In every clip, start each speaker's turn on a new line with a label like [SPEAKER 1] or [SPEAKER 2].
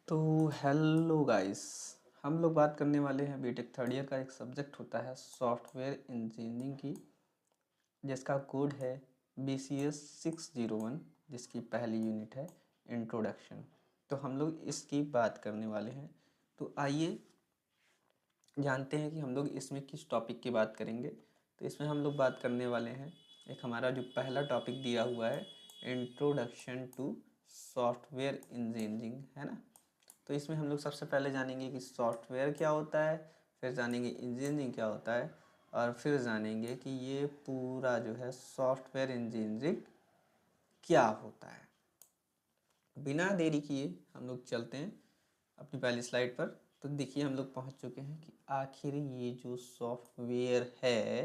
[SPEAKER 1] तो hello guys, हम लोग बात करने वाले हैं बीटेक थर्ड ईयर का एक सब्जेक्ट होता है सॉफ्टवेयर इंजीनियरिंग की, जिसका कोड है BCS 601, जिसकी पहली यूनिट है इंट्रोडक्शन। तो हम लोग इसकी बात करने वाले हैं। तो आइए जानते हैं कि हम लोग इसमें किस टॉपिक की बात करेंगे। तो इसमें हम लोग बात करने वाले हैं, एक हमारा जो पहला टॉपिक दिया हुआ है इंट्रोडक्शन टू सॉफ्टवेयर इंजीनियरिंग, है ना। तो इसमें हम लोग सबसे पहले जानेंगे कि सॉफ्टवेयर क्या होता है, फिर जानेंगे इंजीनियरिंग क्या होता है, और फिर जानेंगे कि ये पूरा जो है सॉफ्टवेयर इंजीनियरिंग क्या होता है। बिना देरी किए हम लोग चलते हैं अपनी पहली स्लाइड पर। तो देखिए हम लोग पहुंच चुके हैं कि आखिर ये जो सॉफ्टवेयर है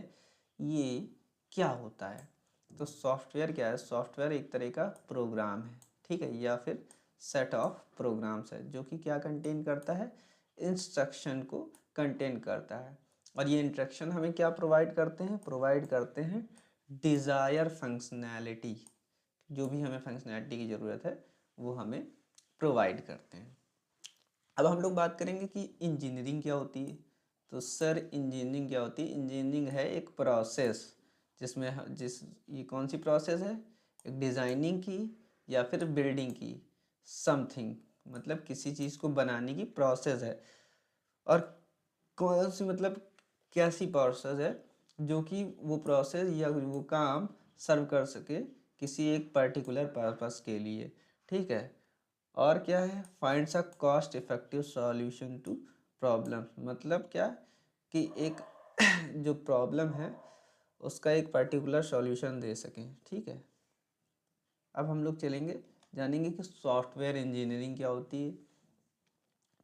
[SPEAKER 1] ये क्या होता है। तो सॉफ्टवेयर क्या है? सॉफ्टवेयर एक तरह का प्रोग्राम है, ठीक है, या फिर सेट ऑफ प्रोग्राम्स है जो कि क्या कंटेन करता है? इंस्ट्रक्शन को कंटेन करता है। और ये इंस्ट्रक्शन हमें क्या प्रोवाइड करते हैं? प्रोवाइड करते हैं डिज़ायर फंक्शनैलिटी। जो भी हमें फंक्शनैलिटी की ज़रूरत है वो हमें प्रोवाइड करते हैं। अब हम लोग बात करेंगे कि इंजीनियरिंग क्या होती है। तो सर इंजीनियरिंग क्या होती है? इंजीनियरिंग है एक प्रोसेस जिसमें ये कौन सी प्रोसेस है? एक डिज़ाइनिंग की या फिर बिल्डिंग की समथिंग, मतलब किसी चीज़ को बनाने की प्रोसेस है। और कौन सी मतलब कैसी प्रोसेस है जो कि वो प्रोसेस या वो काम सर्व कर सके किसी एक पर्टिकुलर पर्पस के लिए, ठीक है। और क्या है? Finds a cost effective solution to problem, मतलब क्या कि एक जो प्रॉब्लम है उसका एक पर्टिकुलर सॉल्यूशन दे सकें, ठीक है। अब हम लोग चलेंगे जानेंगे कि सॉफ्टवेयर इंजीनियरिंग क्या होती है।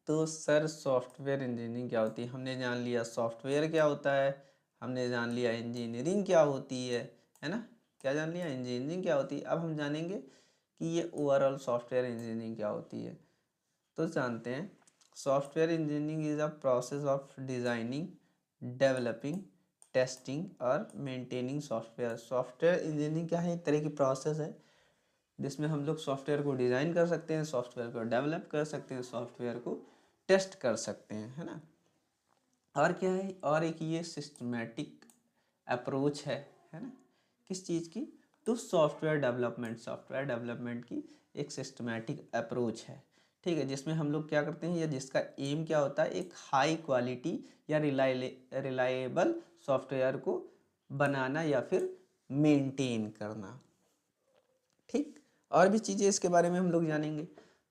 [SPEAKER 1] तो सर सॉफ्टवेयर इंजीनियरिंग क्या होती है? हमने जान लिया सॉफ्टवेयर क्या होता है, हमने जान लिया इंजीनियरिंग क्या होती है ना। क्या जान लिया? इंजीनियरिंग क्या होती है। अब हम जानेंगे कि ये ओवरऑल सॉफ्टवेयर इंजीनियरिंग क्या होती है। तो जानते हैं software engineering is a process of designing, developing, testing और मेंटेनिंग सॉफ्टवेयर। सॉफ्टवेयर इंजीनियरिंग क्या है? एक तरह की प्रोसेस है जिसमें हम लोग सॉफ्टवेयर को डिज़ाइन कर सकते हैं, सॉफ्टवेयर को डेवलप कर सकते हैं, सॉफ्टवेयर को टेस्ट कर सकते हैं, है ना। और क्या है? और एक ये सिस्टमेटिक अप्रोच है ना, किस चीज़ की? To software development. Software development की एक सिस्टमेटिक अप्रोच है, ठीक है, जिसमें हम लोग क्या करते हैं या जिसका एम क्या होता है? एक हाई क्वालिटी या रिलायबल सॉफ्टवेयर को बनाना या फिर मेंटेन करना, ठीक। और भी चीज़ें इसके बारे में हम लोग जानेंगे।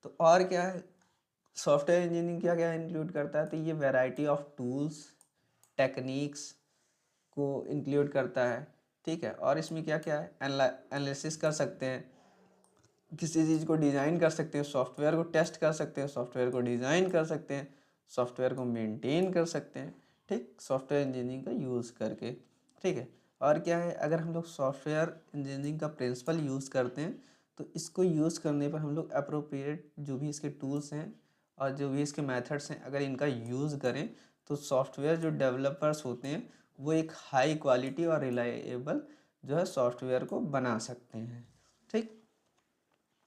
[SPEAKER 1] तो और क्या है? सॉफ्टवेयर इंजीनियरिंग क्या क्या इंक्लूड करता है? तो ये वैरायटी ऑफ टूल्स, टेक्निक्स को इंक्लूड करता है, ठीक है। और इसमें क्या क्या है? एनालिसिस कर सकते हैं, किसी चीज़ को डिज़ाइन कर सकते हैं, सॉफ्टवेयर को टेस्ट कर सकते हैं, सॉफ्टवेयर को डिज़ाइन कर सकते हैं, सॉफ्टवेयर को मेंटेन कर सकते हैं, ठीक, सॉफ्टवेयर इंजीनियरिंग का यूज़ करके, ठीक है। और क्या है? अगर हम लोग सॉफ्टवेयर इंजीनियरिंग का प्रिंसिपल यूज़ करते हैं तो इसको यूज़ करने पर हम लोग अप्रोप्रिएट जो भी इसके टूल्स हैं और जो भी इसके मेथड्स हैं, अगर इनका यूज़ करें तो सॉफ्टवेयर जो डेवलपर्स होते हैं वो एक हाई क्वालिटी और रिलायबल जो है सॉफ्टवेयर को बना सकते हैं, ठीक।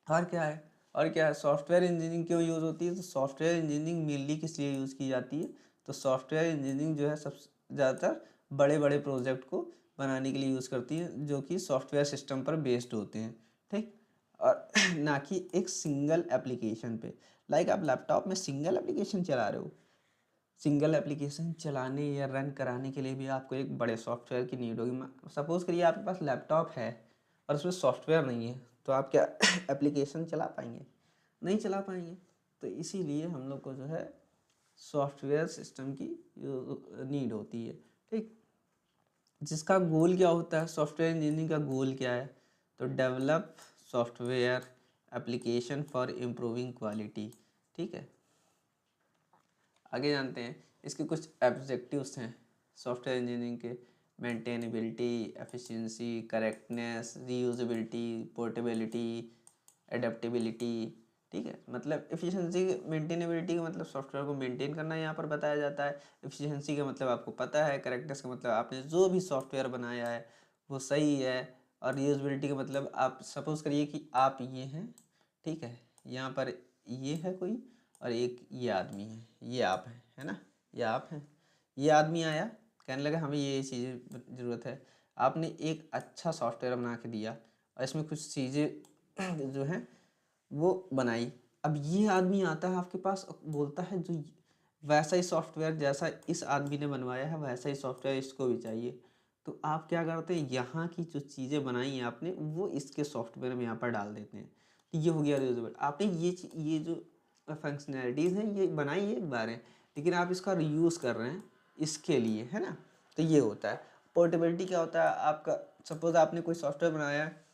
[SPEAKER 1] और क्या है? और क्या है? सॉफ्टवेयर इंजीनियरिंग क्यों यूज़ होती है? तो सॉफ्टवेयर इंजीनियरिंग मेनली किस लिए यूज़ की जाती है? तो सॉफ्टवेयर इंजीनियरिंग जो है सबसे ज़्यादातर बड़े बड़े प्रोजेक्ट को बनाने के लिए यूज़ करती है जो कि सॉफ्टवेयर सिस्टम पर बेस्ड होते हैं, ठीक। और ना कि एक सिंगल एप्लीकेशन पे। लाइक आप लैपटॉप में सिंगल एप्लीकेशन चला रहे हो, सिंगल एप्लीकेशन चलाने या रन कराने के लिए भी आपको एक बड़े सॉफ्टवेयर की नीड होगी। सपोज़ करिए आपके पास लैपटॉप है और उसमें सॉफ्टवेयर नहीं है, तो आप क्या एप्लीकेशन चला पाएंगे? नहीं चला पाएंगे। तो इसीलिए हम लोग को जो है सॉफ्टवेयर सिस्टम की नीड होती है, ठीक। जिसका गोल क्या होता है? सॉफ्टवेयर इंजीनियरिंग का गोल क्या है? तो develop software application for improving quality, ठीक है। आगे जानते हैं इसके कुछ ऑब्जेक्टिव्स हैं सॉफ्टवेयर इंजीनियरिंग के। Maintainability, efficiency, correctness, reusability, portability, adaptability, ठीक है। मतलब एफिशिएंसी, मेंटेनेबिलिटी का मतलब सॉफ्टवेयर को मेंटेन करना यहाँ पर बताया जाता है। एफिशिएंसी का मतलब आपको पता है। करेक्टनेस का मतलब आपने जो भी सॉफ्टवेयर बनाया है वो सही है। और रीयूजेबिलिटी का मतलब आप सपोज करिए कि आप ये हैं, ठीक है, यहाँ पर ये है कोई और एक ये आदमी है, ये आप है ना, ये आप हैं। ये आदमी आया, कहने लगा हमें ये चीज़ें ज़रूरत है। आपने एक अच्छा सॉफ्टवेयर बना के दिया और इसमें कुछ चीज़ें जो हैं वो बनाई। अब ये आदमी आता है आपके पास और बोलता है जो वैसा ही सॉफ्टवेयर जैसा इस आदमी ने बनवाया है वैसा ही सॉफ्टवेयर इसको भी चाहिए। तो आप क्या करते हैं, यहाँ की जो चीज़ें बनाई हैं आपने वो इसके सॉफ्टवेयर में यहाँ पर डाल देते हैं। तो ये हो गया रियूजेबल। आपने ये जो फंक्शनैलिटीज़ हैं ये बनाई है एक बार है, लेकिन आप इसका रीयूज़ कर रहे हैं इसके लिए, है ना। तो ये होता है। पोर्टेबिलिटी क्या होता है आपका, सपोज़ आपने कोई सॉफ्टवेयर बनाया है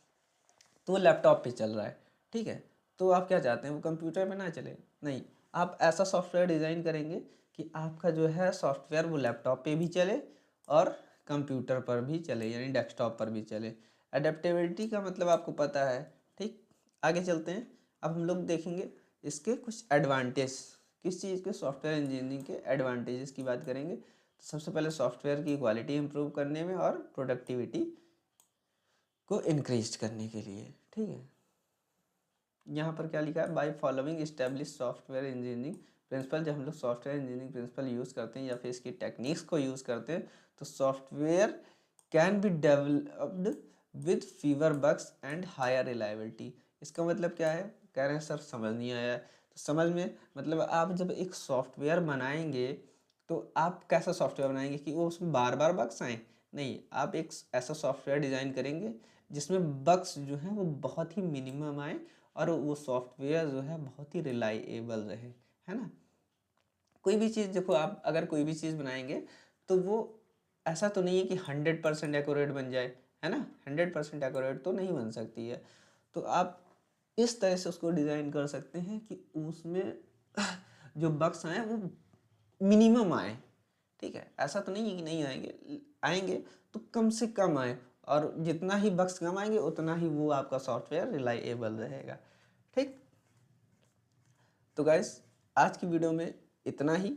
[SPEAKER 1] तो वो लैपटॉप पे चल रहा है, ठीक है। तो आप क्या चाहते हैं वो कंप्यूटर पे ना चले, नहीं, आप ऐसा सॉफ्टवेयर डिज़ाइन करेंगे कि आपका जो है सॉफ्टवेयर वो लैपटॉप पे भी चले और कंप्यूटर पर भी चले, यानी डेस्कटॉप पर भी चले। अडेप्टेबिलिटी का मतलब आपको पता है, ठीक। आगे चलते हैं। अब हम लोग देखेंगे इसके कुछ एडवांटेज, किस चीज़ के, सॉफ्टवेयर इंजीनियरिंग के एडवांटेजेस की बात करेंगे। तो सबसे पहले सॉफ्टवेयर की क्वालिटी इंप्रूव करने में और प्रोडक्टिविटी को इंक्रीज करने के लिए, ठीक है। यहाँ पर क्या लिखा है, by following establish software engineering principle. जब हम लोग सॉफ्टवेयर इंजीनियरिंग प्रिंसिपल यूज़ करते हैं या फिर इसकी टेक्निक्स को यूज़ करते हैं तो software can be developed with fewer bugs and higher reliability. इसका मतलब क्या है, कह रहे हैं सर समझ नहीं आया। तो समझ में मतलब आप जब एक सॉफ्टवेयर बनाएंगे तो आप कैसा सॉफ्टवेयर बनाएंगे कि वो उसमें बार बार बग्स आए, नहीं, आप एक ऐसा सॉफ्टवेयर डिज़ाइन करेंगे जिसमें बग्स जो हैं वो बहुत ही मिनिमम आए और वो सॉफ्टवेयर जो है बहुत ही रिलायबल रहे, है ना। कोई भी चीज़ देखो, आप अगर कोई भी चीज़ बनाएंगे तो वो ऐसा तो नहीं है कि 100% एक्यूरेट बन जाए, है ना। 100% एक्यूरेट तो नहीं बन सकती है। तो आप इस तरह से उसको डिज़ाइन कर सकते हैं कि उसमें जो बग्स आए वो मिनिमम आए, ठीक है। ऐसा तो नहीं है कि नहीं आएंगे, आएंगे तो कम से कम आए, और जितना ही बग्स कम आएंगे उतना ही वो आपका सॉफ्टवेयर रिलायबल रहेगा, ठीक। तो गाइस आज की वीडियो में इतना ही।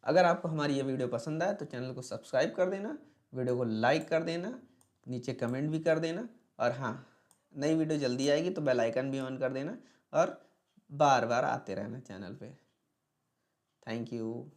[SPEAKER 1] अगर आपको हमारी ये वीडियो पसंद आए तो चैनल को सब्सक्राइब कर देना, वीडियो को लाइक कर देना, नीचे कमेंट भी कर देना, और हाँ, नई वीडियो जल्दी आएगी तो बेल आइकन भी ऑन कर देना और बार बार आते रहना चैनल पे। Thank you.